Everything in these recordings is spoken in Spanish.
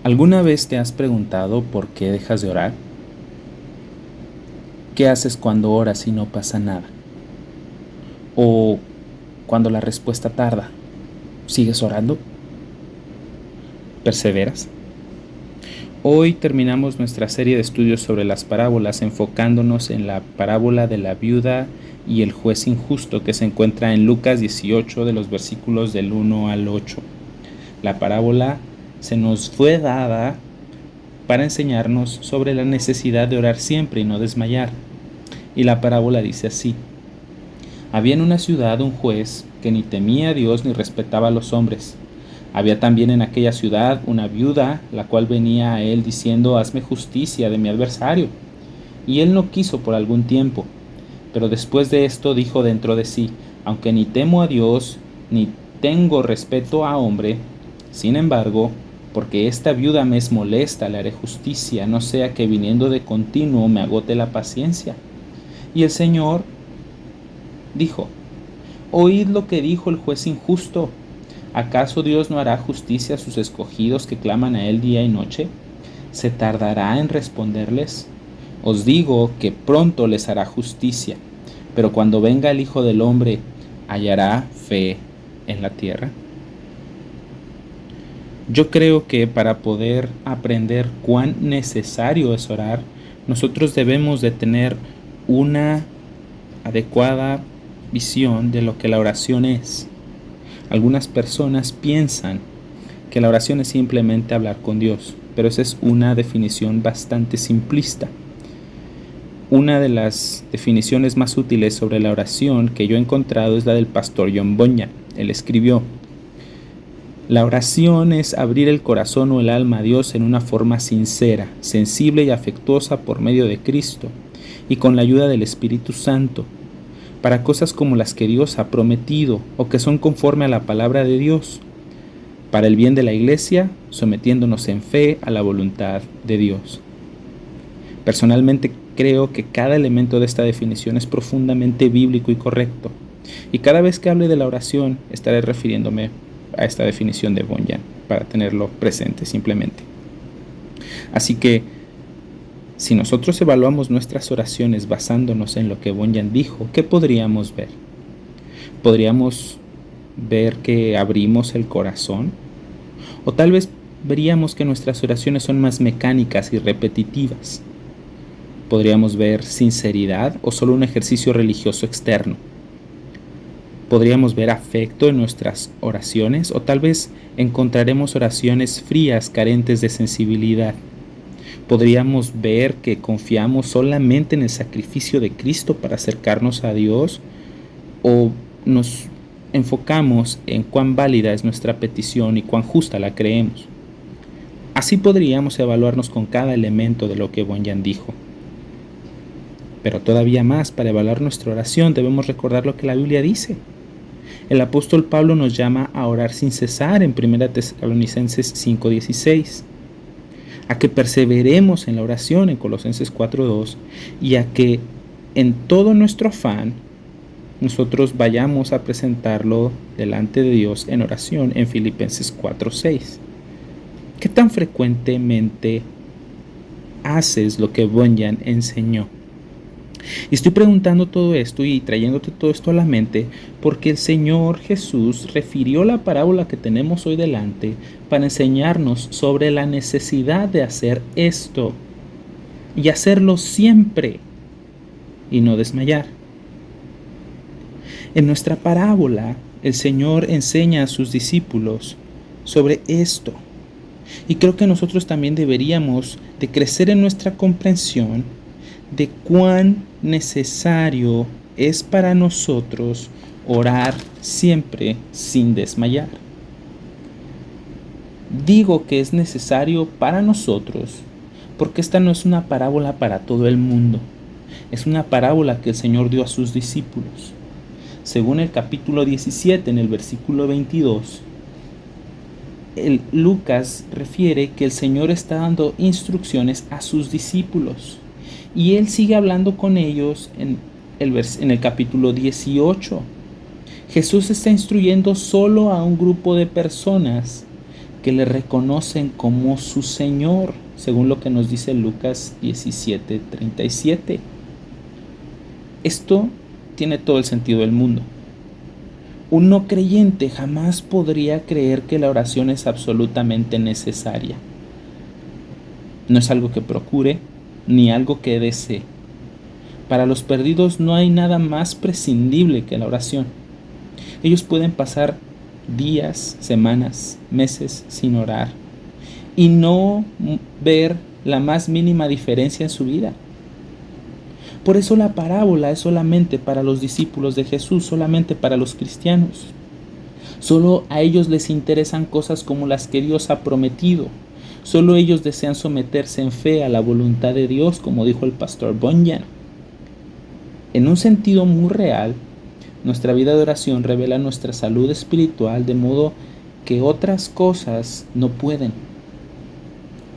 ¿Alguna vez te has preguntado por qué dejas de orar? ¿Qué haces cuando oras y no pasa nada? ¿O cuando la respuesta tarda? ¿Sigues orando? ¿Perseveras? Hoy terminamos nuestra serie de estudios sobre las parábolas, enfocándonos en la parábola de la viuda y el juez injusto que se encuentra en Lucas 18 de los versículos del 1 al 8. La parábola se nos fue dada para enseñarnos sobre la necesidad de orar siempre y no desmayar. Y la parábola dice así: había en una ciudad un juez que ni temía a Dios ni respetaba a los hombres. Había también en aquella ciudad una viuda, la cual venía a él diciendo: hazme justicia de mi adversario. Y él no quiso por algún tiempo. Pero después de esto dijo dentro de sí: aunque ni temo a Dios, ni tengo respeto a hombre, sin embargo, porque esta viuda me es molesta, le haré justicia, no sea que viniendo de continuo me agote la paciencia. Y el Señor dijo: oíd lo que dijo el juez injusto. ¿Acaso Dios no hará justicia a sus escogidos que claman a él día y noche? ¿Se tardará en responderles? Os digo que pronto les hará justicia. Pero cuando venga el Hijo del Hombre, ¿hallará fe en la tierra? Yo creo que para poder aprender cuán necesario es orar, nosotros debemos de tener una adecuada visión de lo que la oración es. Algunas personas piensan que la oración es simplemente hablar con Dios, pero esa es una definición bastante simplista. Una de las definiciones más útiles sobre la oración que yo he encontrado es la del pastor John Bunyan. Él escribió: la oración es abrir el corazón o el alma a Dios en una forma sincera, sensible y afectuosa por medio de Cristo y con la ayuda del Espíritu Santo, para cosas como las que Dios ha prometido o que son conforme a la palabra de Dios, para el bien de la iglesia, sometiéndonos en fe a la voluntad de Dios. Personalmente creo que cada elemento de esta definición es profundamente bíblico y correcto, y cada vez que hable de la oración estaré refiriéndome a esta definición de Bunyan para tenerlo presente simplemente. Así que si nosotros evaluamos nuestras oraciones basándonos en lo que Bunyan dijo, ¿qué podríamos ver? ¿Podríamos ver que abrimos el corazón? O tal vez veríamos que nuestras oraciones son más mecánicas y repetitivas. ¿Podríamos ver sinceridad o solo un ejercicio religioso externo? ¿Podríamos ver afecto en nuestras oraciones o tal vez encontraremos oraciones frías, carentes de sensibilidad? ¿Podríamos ver que confiamos solamente en el sacrificio de Cristo para acercarnos a Dios o nos enfocamos en cuán válida es nuestra petición y cuán justa la creemos? Así podríamos evaluarnos con cada elemento de lo que Bunyan dijo. Pero todavía más, para evaluar nuestra oración debemos recordar lo que la Biblia dice. El apóstol Pablo nos llama a orar sin cesar en 1 Tesalonicenses 5:16, a que perseveremos en la oración en Colosenses 4:2 y a que en todo nuestro afán nosotros vayamos a presentarlo delante de Dios en oración en Filipenses 4:6. ¿Qué tan frecuentemente haces lo que Bunyan enseñó? Y estoy preguntando todo esto y trayéndote todo esto a la mente porque el Señor Jesús refirió la parábola que tenemos hoy delante para enseñarnos sobre la necesidad de hacer esto y hacerlo siempre y no desmayar. En nuestra parábola, el Señor enseña a sus discípulos sobre esto. Y creo que nosotros también deberíamos de crecer en nuestra comprensión de cuán necesario es para nosotros orar siempre sin desmayar. Digo que es necesario para nosotros porque esta no es una parábola para todo el mundo. Es una parábola que el Señor dio a sus discípulos. Según el capítulo 17, en el versículo 22, Lucas refiere que el Señor está dando instrucciones a sus discípulos. Y Él sigue hablando con ellos en el capítulo 18. Jesús está instruyendo solo a un grupo de personas que le reconocen como su Señor, según lo que nos dice Lucas 17:37. Esto tiene todo el sentido del mundo. Un no creyente jamás podría creer que la oración es absolutamente necesaria. No es algo que procure, ni algo que desee. Para los perdidos no hay nada más prescindible que la oración. Ellos pueden pasar días, semanas, meses sin orar y no ver la más mínima diferencia en su vida. Por eso la parábola es solamente para los discípulos de Jesús, solamente para los cristianos. Solo a ellos les interesan cosas como las que Dios ha prometido. Solo ellos desean someterse en fe a la voluntad de Dios, como dijo el pastor Bunyan. En un sentido muy real, nuestra vida de oración revela nuestra salud espiritual de modo que otras cosas no pueden.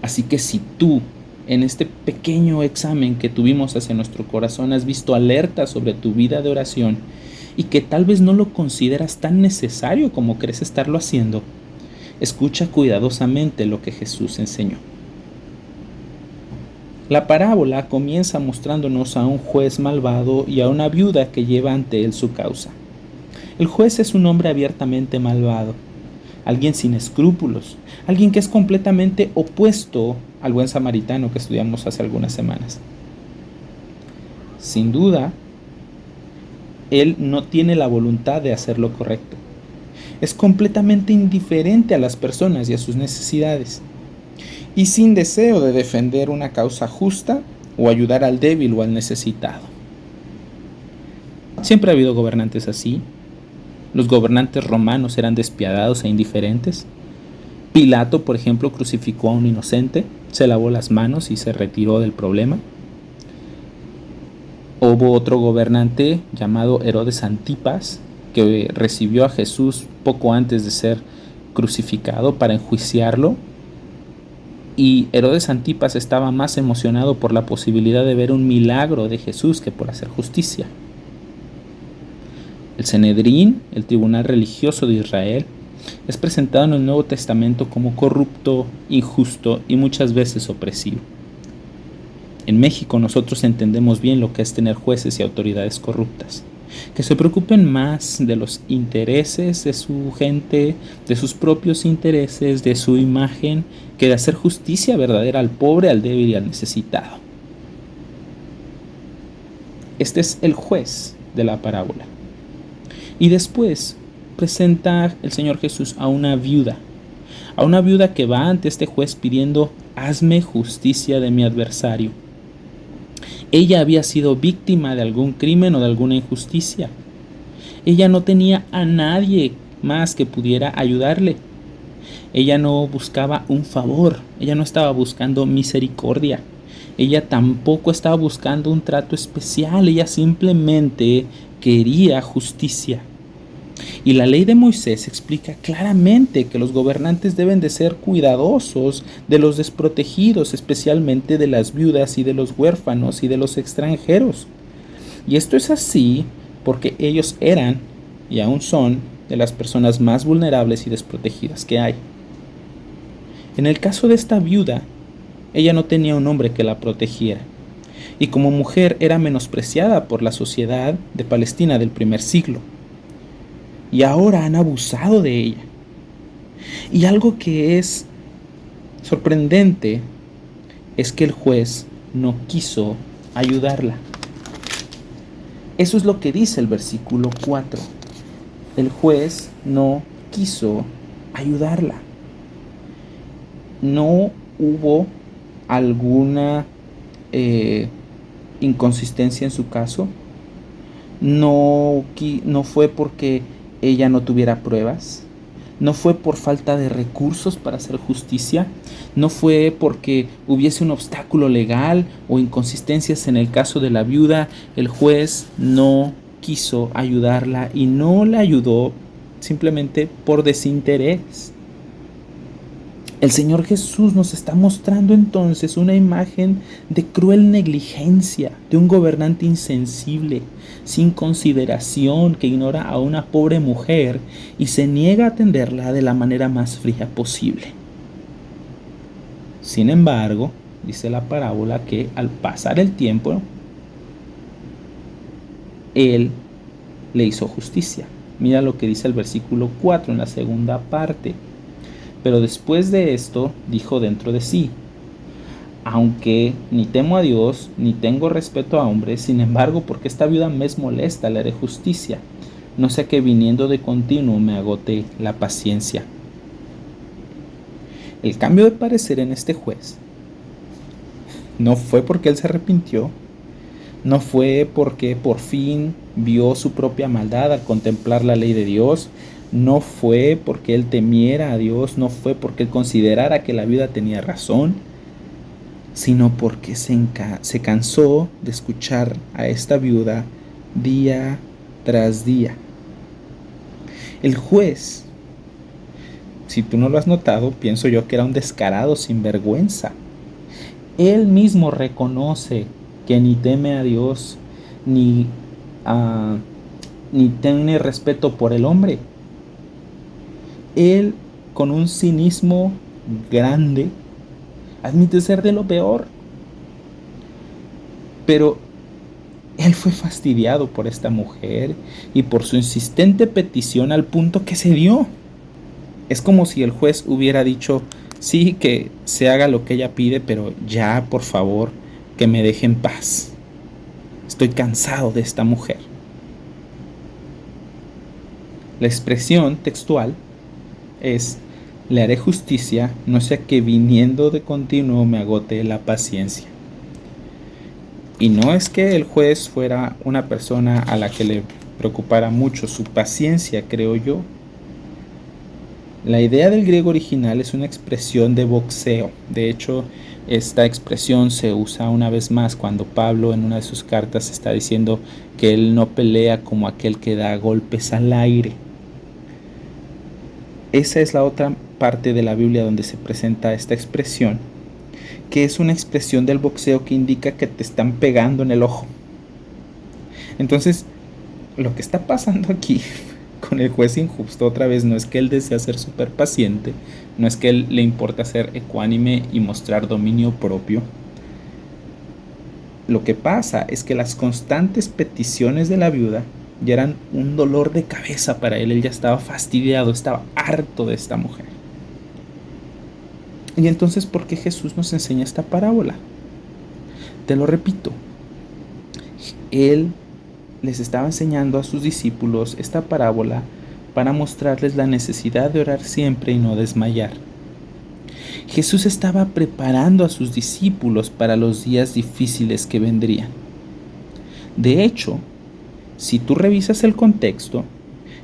Así que si tú, en este pequeño examen que tuvimos hacia nuestro corazón, has visto alerta sobre tu vida de oración y que tal vez no lo consideras tan necesario como crees estarlo haciendo, escucha cuidadosamente lo que Jesús enseñó. La parábola comienza mostrándonos a un juez malvado y a una viuda que lleva ante él su causa. El juez es un hombre abiertamente malvado, alguien sin escrúpulos, alguien que es completamente opuesto al buen samaritano que estudiamos hace algunas semanas. Sin duda, él no tiene la voluntad de hacer lo correcto. Es completamente indiferente a las personas y a sus necesidades, y sin deseo de defender una causa justa o ayudar al débil o al necesitado. Siempre ha habido gobernantes así. Los gobernantes romanos eran despiadados e indiferentes. Pilato, por ejemplo, crucificó a un inocente, se lavó las manos y se retiró del problema. Hubo otro gobernante llamado Herodes Antipas, que recibió a Jesús poco antes de ser crucificado para enjuiciarlo. Y Herodes Antipas estaba más emocionado por la posibilidad de ver un milagro de Jesús que por hacer justicia. El Sanedrín, el tribunal religioso de Israel, es presentado en el Nuevo Testamento como corrupto, injusto y muchas veces opresivo. En México nosotros entendemos bien lo que es tener jueces y autoridades corruptas, que se preocupen más de los intereses de su gente, de sus propios intereses, de su imagen, que de hacer justicia verdadera al pobre, al débil y al necesitado. Este es el juez de la parábola. Y después presenta el Señor Jesús a una viuda que va ante este juez pidiendo: hazme justicia de mi adversario. Ella había sido víctima de algún crimen o de alguna injusticia. Ella no tenía a nadie más que pudiera ayudarle. Ella no buscaba un favor, ella no estaba buscando misericordia. Ella tampoco estaba buscando un trato especial, ella simplemente quería justicia. Y la ley de Moisés explica claramente que los gobernantes deben de ser cuidadosos de los desprotegidos, especialmente de las viudas y de los huérfanos y de los extranjeros. Y esto es así porque ellos eran y aún son de las personas más vulnerables y desprotegidas que hay. En el caso de esta viuda, ella no tenía un hombre que la protegiera, y como mujer era menospreciada por la sociedad de Palestina del primer siglo. Y ahora han abusado de ella. Y algo que es sorprendente es que el juez no quiso ayudarla. Eso es lo que dice el versículo 4. El juez no quiso ayudarla. No hubo alguna inconsistencia en su caso. No fue porque ella no tuviera pruebas. No fue por falta de recursos para hacer justicia. No fue porque hubiese un obstáculo legal o inconsistencias en el caso de la viuda. El juez no quiso ayudarla y no la ayudó simplemente por desinterés. El Señor Jesús nos está mostrando entonces una imagen de cruel negligencia, de un gobernante insensible, sin consideración, que ignora a una pobre mujer y se niega a atenderla de la manera más fría posible. Sin embargo, dice la parábola que al pasar el tiempo, Él le hizo justicia. Mira lo que dice el versículo 4 en la segunda parte. Pero después de esto dijo dentro de sí: aunque ni temo a Dios, ni tengo respeto a hombres, sin embargo, porque esta viuda me es molesta, le haré justicia, no sea que viniendo de continuo me agote la paciencia. El cambio de parecer en este juez no fue porque él se arrepintió, no fue porque por fin vio su propia maldad al contemplar la ley de Dios, no fue porque él temiera a Dios, no fue porque él considerara que la viuda tenía razón, sino porque se cansó de escuchar a esta viuda día tras día. El juez, si tú no lo has notado, pienso yo que era un descarado sinvergüenza. Él mismo reconoce que ni teme a Dios, ni tiene respeto por el hombre. Él, con un cinismo grande, admite ser de lo peor. Pero él fue fastidiado por esta mujer y por su insistente petición al punto que se dio. Es como si el juez hubiera dicho: sí, que se haga lo que ella pide, pero ya, por favor, que me deje en paz. Estoy cansado de esta mujer. La expresión textual es: le haré justicia, no sea que viniendo de continuo me agote la paciencia. Y no es que el juez fuera una persona a la que le preocupara mucho su paciencia, creo yo. La idea del griego original es una expresión de boxeo. De hecho, esta expresión se usa una vez más cuando Pablo en una de sus cartas está diciendo que él no pelea como aquel que da golpes al aire. Esa es la otra parte de la Biblia donde se presenta esta expresión, que es una expresión del boxeo que indica que te están pegando en el ojo. Entonces, lo que está pasando aquí con el juez injusto, otra vez, no es que él desea ser súper paciente, no es que él le importa ser ecuánime y mostrar dominio propio. Lo que pasa es que las constantes peticiones de la viuda ya eran un dolor de cabeza para él. Él ya estaba fastidiado, estaba harto de esta mujer. Y entonces, ¿por qué Jesús nos enseña esta parábola? Te lo repito, Él les estaba enseñando a sus discípulos esta parábola para mostrarles la necesidad de orar siempre y no desmayar. Jesús estaba preparando a sus discípulos para los días difíciles que vendrían. De hecho, si tú revisas el contexto,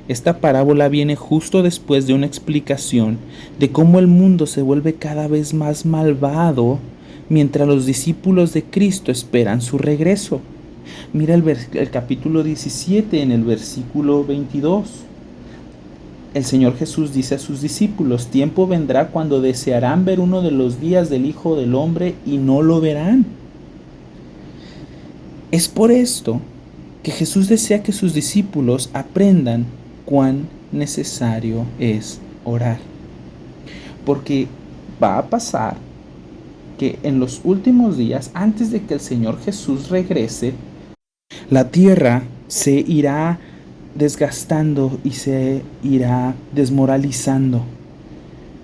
esta parábola viene justo después de una explicación de cómo el mundo se vuelve cada vez más malvado mientras los discípulos de Cristo esperan su regreso. Mira el capítulo 17 en el versículo 22. El Señor Jesús dice a sus discípulos: tiempo vendrá cuando desearán ver uno de los días del Hijo del Hombre y no lo verán. Es por esto que Jesús desea que sus discípulos aprendan cuán necesario es orar. Porque va a pasar que en los últimos días, antes de que el Señor Jesús regrese, la tierra se irá desgastando y se irá desmoralizando.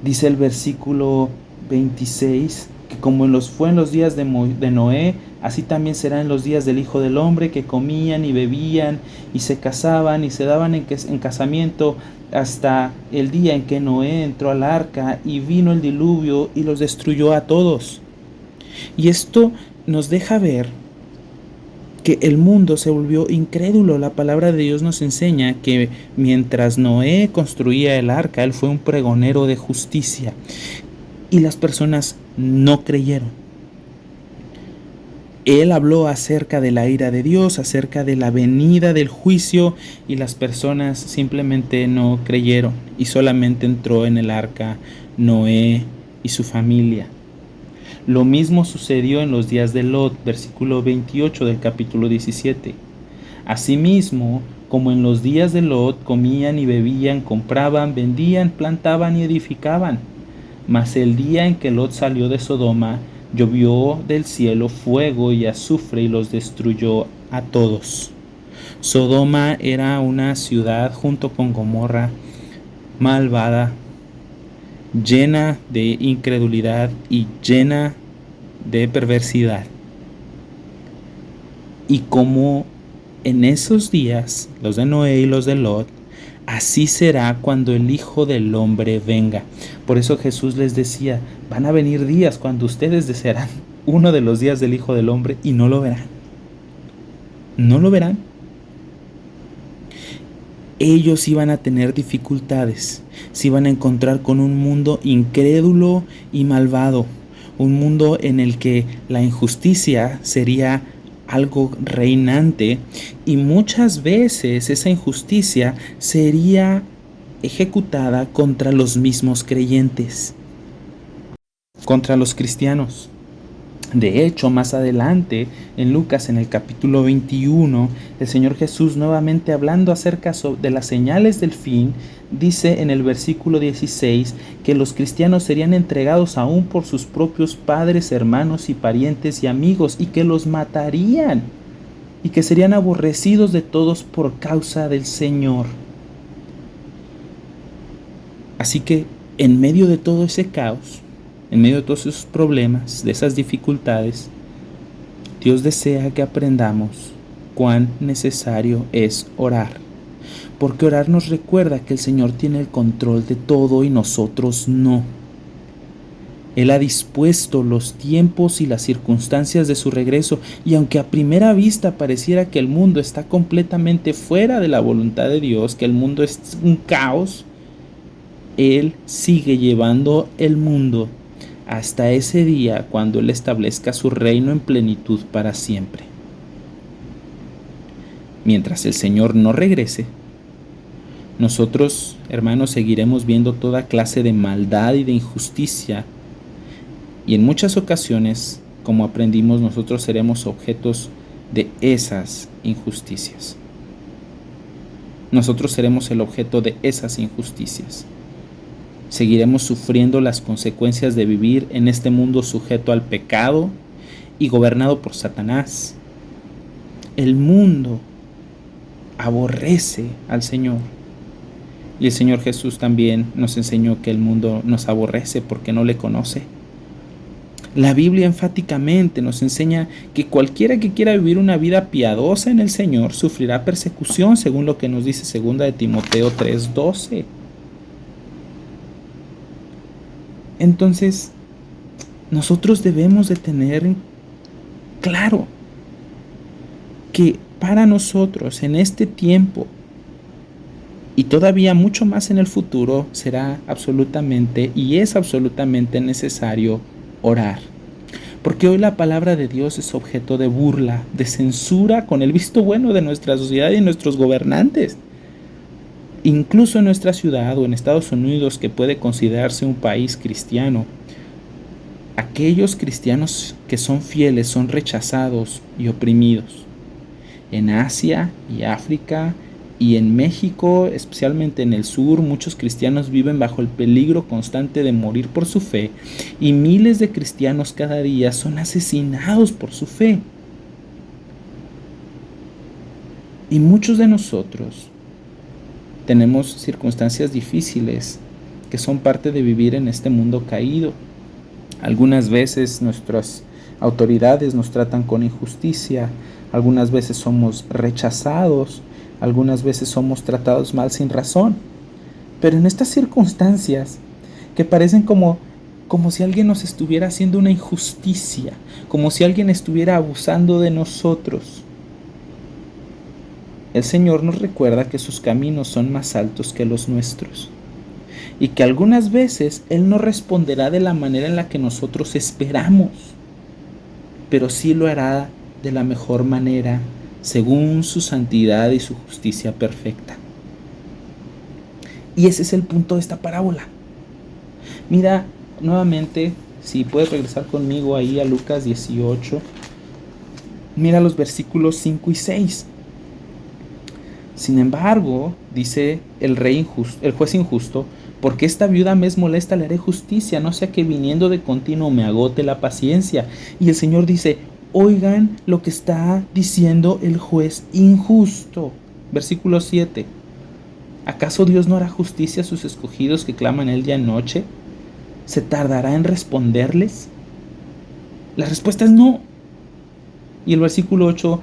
Dice el versículo 26 que como fue en los días de Noé, así también será en los días del Hijo del Hombre, que comían y bebían y se casaban y se daban en casamiento hasta el día en que Noé entró al arca y vino el diluvio y los destruyó a todos. Y esto nos deja ver que el mundo se volvió incrédulo. La palabra de Dios nos enseña que mientras Noé construía el arca, él fue un pregonero de justicia y las personas no creyeron. Él habló acerca de la ira de Dios, acerca de la venida del juicio, y las personas simplemente no creyeron y solamente entró en el arca Noé y su familia. Lo mismo sucedió en los días de Lot, versículo 28 del capítulo 17. Asimismo, como en los días de Lot, comían y bebían, compraban, vendían, plantaban y edificaban. Mas el día en que Lot salió de Sodoma, llovió del cielo fuego y azufre y los destruyó a todos. Sodoma era una ciudad junto con Gomorra malvada, llena de incredulidad y llena de perversidad. Y como en esos días, los de Noé y los de Lot, así será cuando el Hijo del Hombre venga. Por eso Jesús les decía, van a venir días cuando ustedes desearán uno de los días del Hijo del Hombre y no lo verán. No lo verán. Ellos iban a tener dificultades, se iban a encontrar con un mundo incrédulo y malvado, un mundo en el que la injusticia sería algo reinante y muchas veces esa injusticia sería ejecutada contra los mismos creyentes, contra los cristianos. De hecho, más adelante, en Lucas, en el capítulo 21, el Señor Jesús, nuevamente hablando acerca de las señales del fin, dice en el versículo 16 que los cristianos serían entregados aún por sus propios padres, hermanos y parientes y amigos, y que los matarían, y que serían aborrecidos de todos por causa del Señor. Así que, en medio de todo ese caos, en medio de todos esos problemas, de esas dificultades, Dios desea que aprendamos cuán necesario es orar. Porque orar nos recuerda que el Señor tiene el control de todo y nosotros no. Él ha dispuesto los tiempos y las circunstancias de su regreso, y aunque a primera vista pareciera que el mundo está completamente fuera de la voluntad de Dios, que el mundo es un caos, Él sigue llevando el mundo hasta ese día cuando Él establezca su reino en plenitud para siempre. Mientras el Señor no regrese, nosotros, hermanos, seguiremos viendo toda clase de maldad y de injusticia, y en muchas ocasiones, como aprendimos, nosotros seremos objetos de esas injusticias. Nosotros seremos el objeto de esas injusticias. Seguiremos sufriendo las consecuencias de vivir en este mundo sujeto al pecado y gobernado por Satanás. El mundo aborrece al Señor. Y el Señor Jesús también nos enseñó que el mundo nos aborrece porque no le conoce. La Biblia enfáticamente nos enseña que cualquiera que quiera vivir una vida piadosa en el Señor sufrirá persecución, según lo que nos dice 2 de Timoteo 3:12. Entonces, nosotros debemos de tener claro que para nosotros en este tiempo y todavía mucho más en el futuro será absolutamente y es absolutamente necesario orar. Porque hoy la palabra de Dios es objeto de burla, de censura con el visto bueno de nuestra sociedad y de nuestros gobernantes. Incluso en nuestra ciudad o en Estados Unidos, que puede considerarse un país cristiano, aquellos cristianos que son fieles son rechazados y oprimidos. En Asia y África y en México, especialmente en el sur, muchos cristianos viven bajo el peligro constante de morir por su fe, y miles de cristianos cada día son asesinados por su fe. Y muchos de nosotros tenemos circunstancias difíciles que son parte de vivir en este mundo caído. Algunas veces nuestras autoridades nos tratan con injusticia, algunas veces somos rechazados, algunas veces somos tratados mal sin razón. Pero en estas circunstancias que parecen como si alguien nos estuviera haciendo una injusticia, como si alguien estuviera abusando de nosotros, el Señor nos recuerda que sus caminos son más altos que los nuestros y que algunas veces Él no responderá de la manera en la que nosotros esperamos, pero sí lo hará de la mejor manera, según su santidad y su justicia perfecta. Y ese es el punto de esta parábola. Mira, Nuevamente, si puedes regresar conmigo ahí a Lucas 18, mira los versículos 5 y 6. Sin embargo, dice el juez injusto, porque esta viuda me es molesta, le haré justicia, no sea que viniendo de continuo me agote la paciencia. Y el Señor dice, oigan lo que está diciendo el juez injusto. Versículo 7. ¿Acaso Dios no hará justicia a sus escogidos que claman él día y noche? ¿Se tardará en responderles? La respuesta es no. Y el versículo 8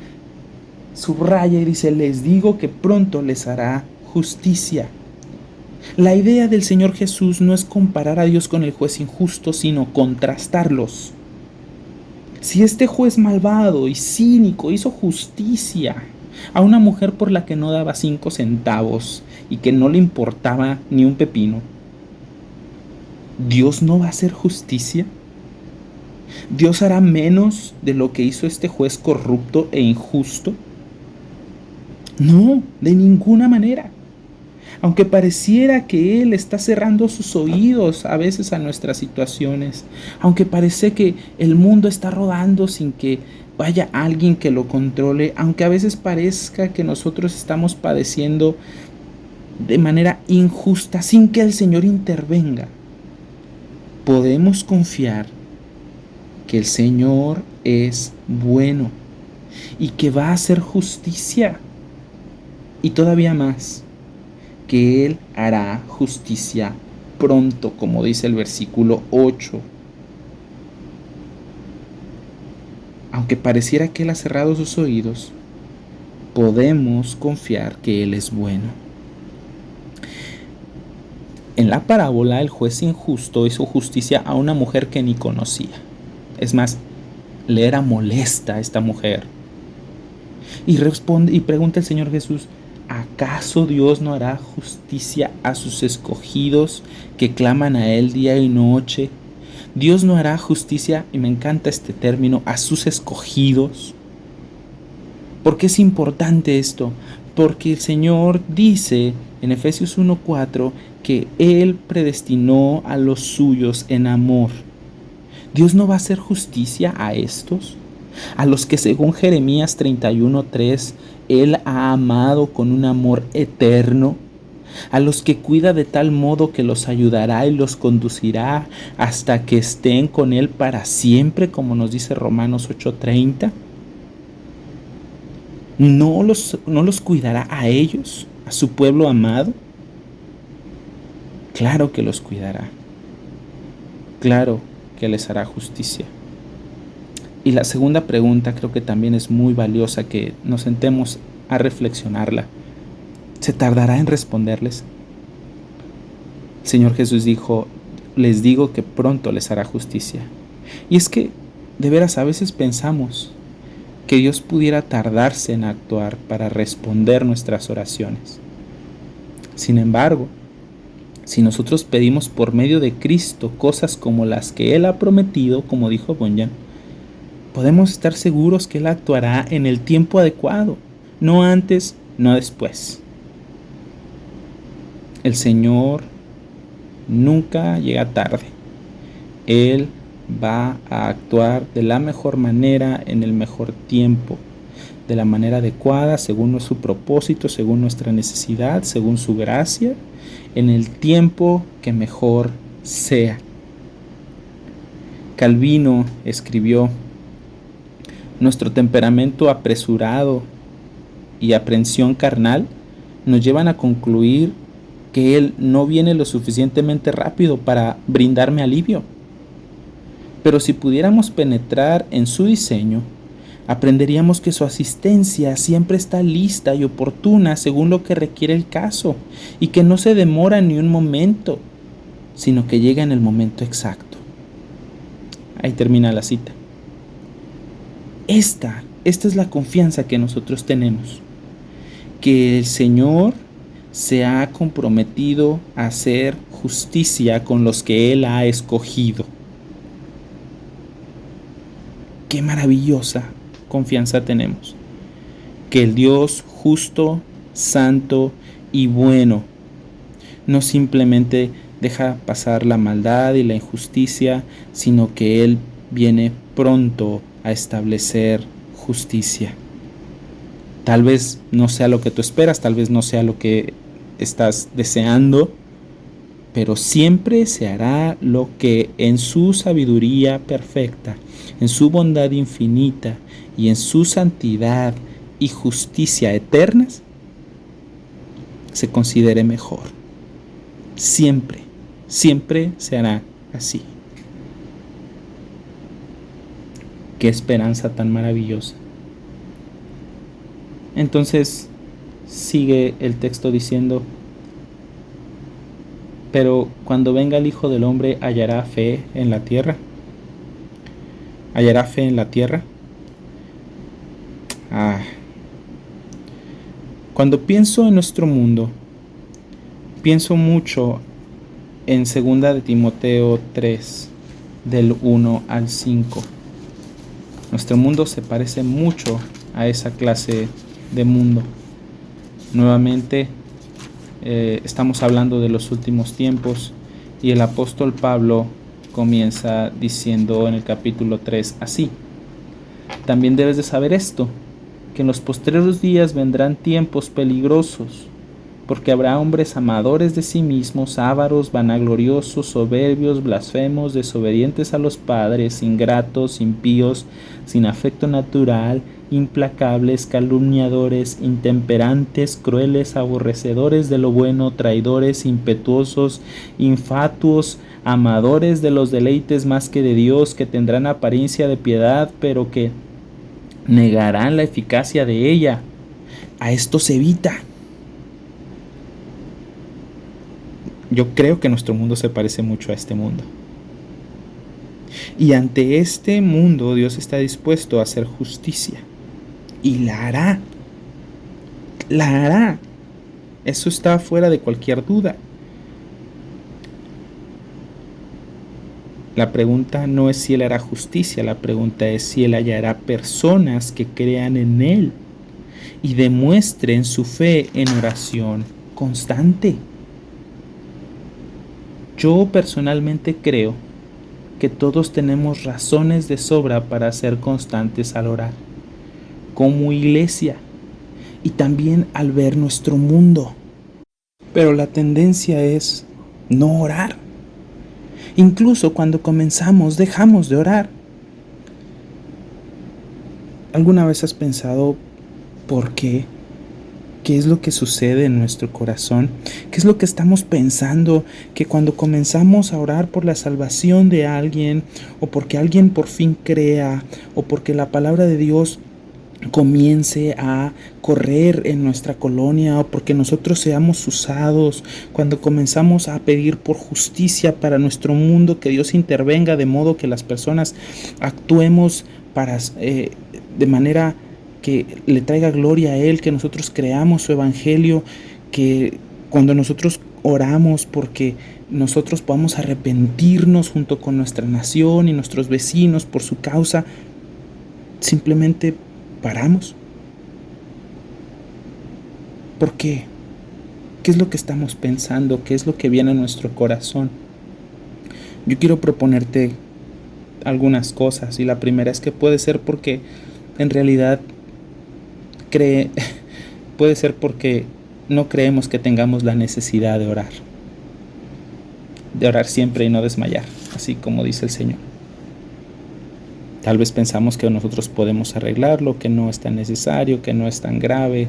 subraya y dice, les digo que pronto les hará justicia. La idea del Señor Jesús no es comparar a Dios con el juez injusto, sino contrastarlos. Si este juez malvado y cínico hizo justicia a una mujer por la que no daba 5 centavos y que no le importaba ni un pepino, ¿Dios no va a hacer justicia? ¿Dios hará menos de lo que hizo este juez corrupto e injusto? No, de ninguna manera. Aunque pareciera que Él está cerrando sus oídos a veces a nuestras situaciones, aunque parece que el mundo está rodando sin que vaya alguien que lo controle, aunque a veces parezca que nosotros estamos padeciendo de manera injusta sin que el Señor intervenga, podemos confiar que el Señor es bueno y que va a hacer justicia, y todavía más, que Él hará justicia pronto, como dice el versículo 8. Aunque pareciera que Él ha cerrado sus oídos, podemos confiar que Él es bueno. En la parábola, el juez injusto hizo justicia a una mujer que ni conocía. Es más, le era molesta a esta mujer. Y pregunta el Señor Jesús, ¿acaso Dios no hará justicia a sus escogidos que claman a Él día y noche? Dios no hará justicia, y me encanta este término, a sus escogidos. ¿Por qué es importante esto? Porque el Señor dice en Efesios 1:4 que Él predestinó a los suyos en amor. ¿Dios no va a hacer justicia a estos? A los que según Jeremías 31:3 Él ha amado con un amor eterno, a los que cuida de tal modo que los ayudará y los conducirá hasta que estén con Él para siempre, como nos dice Romanos 8:30. ¿No los cuidará a ellos, a su pueblo amado? Claro que los cuidará. Claro que les hará justicia. Y la segunda pregunta creo que también es muy valiosa, que nos sentemos a reflexionarla. ¿Se tardará en responderles? El Señor Jesús dijo, les digo que pronto les hará justicia. Y es que, de veras, a veces pensamos que Dios pudiera tardarse en actuar para responder nuestras oraciones. Sin embargo, si nosotros pedimos por medio de Cristo cosas como las que Él ha prometido, como dijo Bunyan, podemos estar seguros que Él actuará en el tiempo adecuado, no antes, no después. El Señor nunca llega tarde. Él va a actuar de la mejor manera, en el mejor tiempo, de la manera adecuada, según su propósito, según nuestra necesidad, según su gracia, en el tiempo que mejor sea. Calvino escribió, nuestro temperamento apresurado y aprensión carnal nos llevan a concluir que Él no viene lo suficientemente rápido para brindarme alivio. Pero si pudiéramos penetrar en su diseño, aprenderíamos que su asistencia siempre está lista y oportuna según lo que requiere el caso, y que no se demora ni un momento, sino que llega en el momento exacto. Ahí termina la cita. Esta es la confianza que nosotros tenemos, que el Señor se ha comprometido a hacer justicia con los que Él ha escogido. Qué maravillosa confianza tenemos, que el Dios justo, santo y bueno no simplemente deja pasar la maldad y la injusticia, sino que Él viene pronto a establecer justicia. Tal vez no sea lo que tú esperas, tal vez no sea lo que estás deseando, pero siempre se hará lo que en su sabiduría perfecta, en su bondad infinita y en su santidad y justicia eternas se considere mejor. Siempre, siempre se hará así. Qué esperanza tan maravillosa. Entonces sigue el texto diciendo: pero cuando venga el Hijo del Hombre, ¿hallará fe en la tierra? ¿Hallará fe en la tierra? Cuando pienso en nuestro mundo, pienso mucho en 2 de Timoteo 3, del 1 al 5. Nuestro mundo se parece mucho a esa clase de mundo. Nuevamente, estamos hablando de los últimos tiempos y el apóstol Pablo comienza diciendo en el capítulo 3 así: también debes de saber esto, que en los postreros días vendrán tiempos peligrosos, porque habrá hombres amadores de sí mismos, ávaros, vanagloriosos, soberbios, blasfemos, desobedientes a los padres, ingratos, impíos, sin afecto natural, implacables, calumniadores, intemperantes, crueles, aborrecedores de lo bueno, traidores, impetuosos, infatuos, amadores de los deleites más que de Dios, que tendrán apariencia de piedad, pero que negarán la eficacia de ella. A esto se evita. Yo creo que nuestro mundo se parece mucho a este mundo. Y ante este mundo Dios está dispuesto a hacer justicia. Y la hará. La hará. Eso está fuera de cualquier duda. La pregunta no es si Él hará justicia, la pregunta es si Él hallará personas que crean en Él y demuestren su fe en oración constante. Yo personalmente creo que todos tenemos razones de sobra para ser constantes al orar, como iglesia y también al ver nuestro mundo. Pero la tendencia es no orar. Incluso cuando comenzamos, dejamos de orar. ¿Alguna vez has pensado por qué? ¿Qué es lo que sucede en nuestro corazón? ¿Qué es lo que estamos pensando? Que cuando comenzamos a orar por la salvación de alguien, o porque alguien por fin crea, o porque la palabra de Dios comience a correr en nuestra colonia, o porque nosotros seamos usados, cuando comenzamos a pedir por justicia para nuestro mundo, que Dios intervenga de modo que las personas actuemos de manera que le traiga gloria a Él, que nosotros creamos su evangelio, que cuando nosotros oramos porque nosotros podamos arrepentirnos junto con nuestra nación y nuestros vecinos por su causa, simplemente paramos. ¿Por qué? ¿Qué es lo que estamos pensando? ¿Qué es lo que viene a nuestro corazón? Yo quiero proponerte algunas cosas, y la primera es que puede ser porque en realidad puede ser porque no creemos que tengamos la necesidad de orar siempre y no desmayar, así como dice el Señor. Tal vez pensamos que nosotros podemos arreglarlo, que no es tan necesario, que no es tan grave,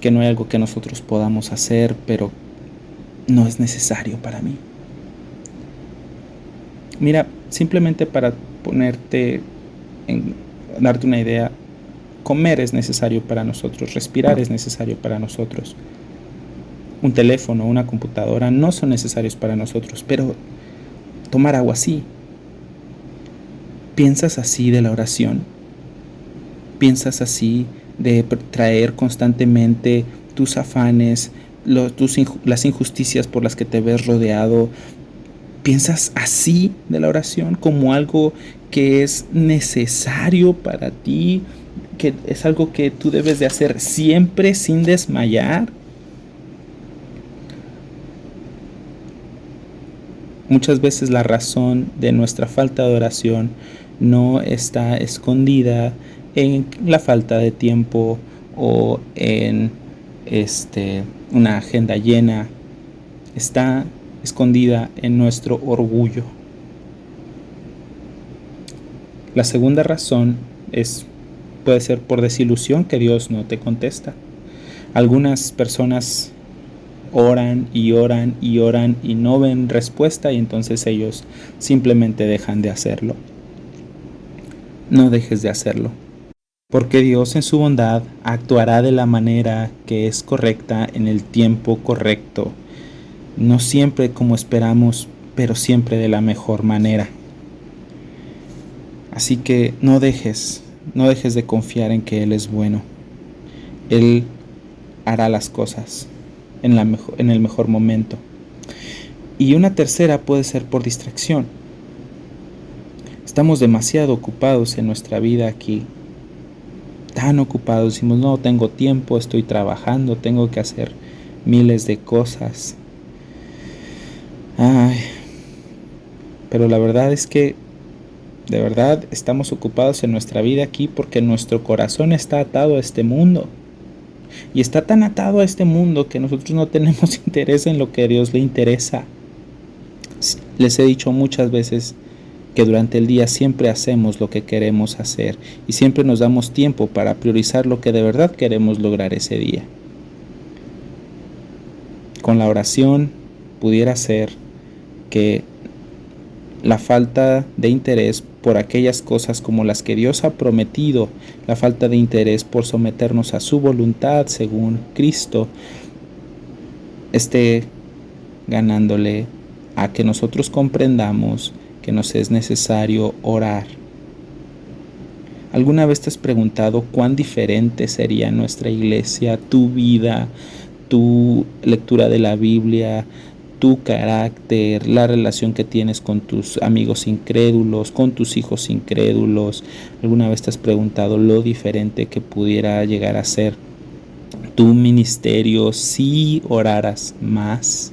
que no hay algo que nosotros podamos hacer, pero no es necesario para mí. Mira, simplemente para darte una idea, comer es necesario para nosotros, respirar es necesario para nosotros. Un teléfono, una computadora no son necesarios para nosotros, pero tomar agua sí. ¿Piensas así de la oración? ¿Piensas así de traer constantemente tus afanes, las injusticias por las que te ves rodeado? ¿Piensas así de la oración como algo que es necesario para ti, que es algo que tú debes de hacer siempre sin desmayar? Muchas veces la razón de nuestra falta de oración no está escondida en la falta de tiempo o en una agenda llena. Está escondida en nuestro orgullo. La segunda razón puede ser por desilusión que Dios no te contesta. Algunas personas oran y oran y oran y no ven respuesta, y entonces ellos simplemente dejan de hacerlo. No dejes de hacerlo, porque Dios en su bondad actuará de la manera que es correcta en el tiempo correcto. No siempre como esperamos, pero siempre de la mejor manera. Así que no dejes de confiar en que Él es bueno. Él hará las cosas en el mejor momento. Y una tercera puede ser por distracción. Estamos demasiado ocupados en nuestra vida aquí. Tan ocupados, decimos, no tengo tiempo, estoy trabajando, tengo que hacer miles de cosas. Pero la verdad es que de verdad estamos ocupados en nuestra vida aquí porque nuestro corazón está atado a este mundo. Y está tan atado a este mundo que nosotros no tenemos interés en lo que a Dios le interesa. Les he dicho muchas veces que durante el día siempre hacemos lo que queremos hacer y siempre nos damos tiempo para priorizar lo que de verdad queremos lograr ese día. Con la oración pudiera ser que la falta de interés por aquellas cosas como las que Dios ha prometido, la falta de interés por someternos a su voluntad según Cristo, esté ganándole a que nosotros comprendamos que nos es necesario orar. ¿Alguna vez te has preguntado cuán diferente sería nuestra iglesia, tu vida, tu lectura de la Biblia, tu carácter, la relación que tienes con tus amigos incrédulos, con tus hijos incrédulos? ¿Alguna vez te has preguntado lo diferente que pudiera llegar a ser tu ministerio si oraras más?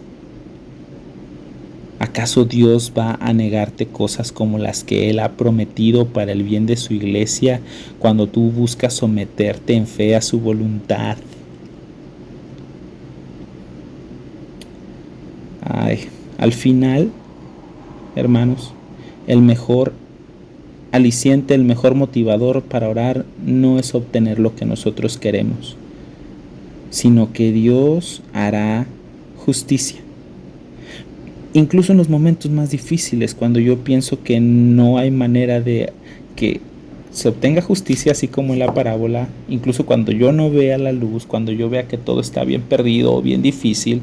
¿Acaso Dios va a negarte cosas como las que Él ha prometido para el bien de su iglesia cuando tú buscas someterte en fe a su voluntad? Al final, hermanos, el mejor aliciente, el mejor motivador para orar no es obtener lo que nosotros queremos, sino que Dios hará justicia. Incluso en los momentos más difíciles, cuando yo pienso que no hay manera de que se obtenga justicia, así como en la parábola, incluso cuando yo no vea la luz, cuando yo vea que todo está bien perdido o bien difícil,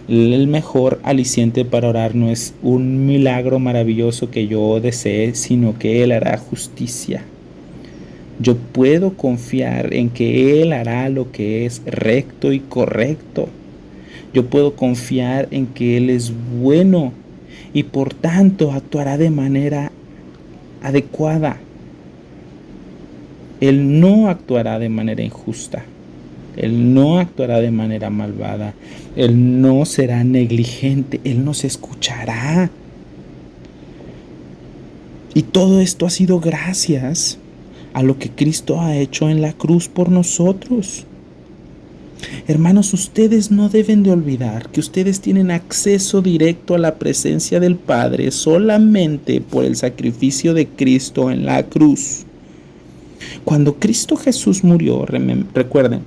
el mejor aliciente para orar no es un milagro maravilloso que yo desee, sino que Él hará justicia. Yo puedo confiar en que Él hará lo que es recto y correcto. Yo puedo confiar en que Él es bueno y por tanto actuará de manera adecuada. Él no actuará de manera injusta. Él no actuará de manera malvada. Él no será negligente. Él nos escuchará. Y todo esto ha sido gracias a lo que Cristo ha hecho en la cruz por nosotros. Hermanos, ustedes no deben de olvidar que ustedes tienen acceso directo a la presencia del Padre solamente por el sacrificio de Cristo en la cruz. Cuando Cristo Jesús murió, recuerden,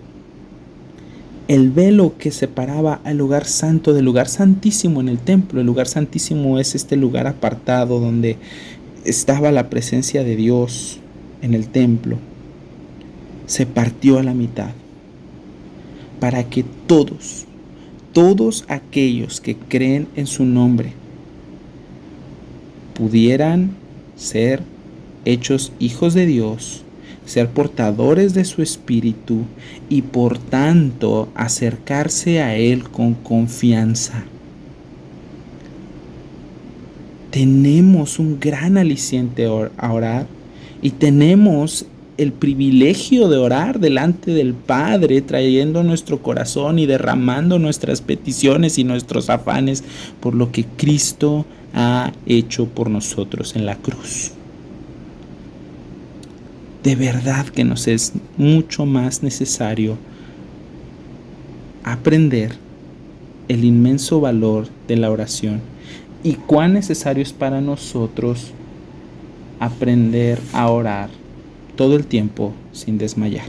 el velo que separaba al lugar santo del lugar santísimo en el templo, el lugar santísimo es este lugar apartado donde estaba la presencia de Dios en el templo, se partió a la mitad para que todos aquellos que creen en su nombre pudieran ser hechos hijos de Dios, ser portadores de su espíritu y por tanto acercarse a Él con confianza. Tenemos un gran aliciente a orar y tenemos el privilegio de orar delante del Padre, trayendo nuestro corazón y derramando nuestras peticiones y nuestros afanes por lo que Cristo ha hecho por nosotros en la cruz. De verdad que nos es mucho más necesario aprender el inmenso valor de la oración y cuán necesario es para nosotros aprender a orar todo el tiempo sin desmayar.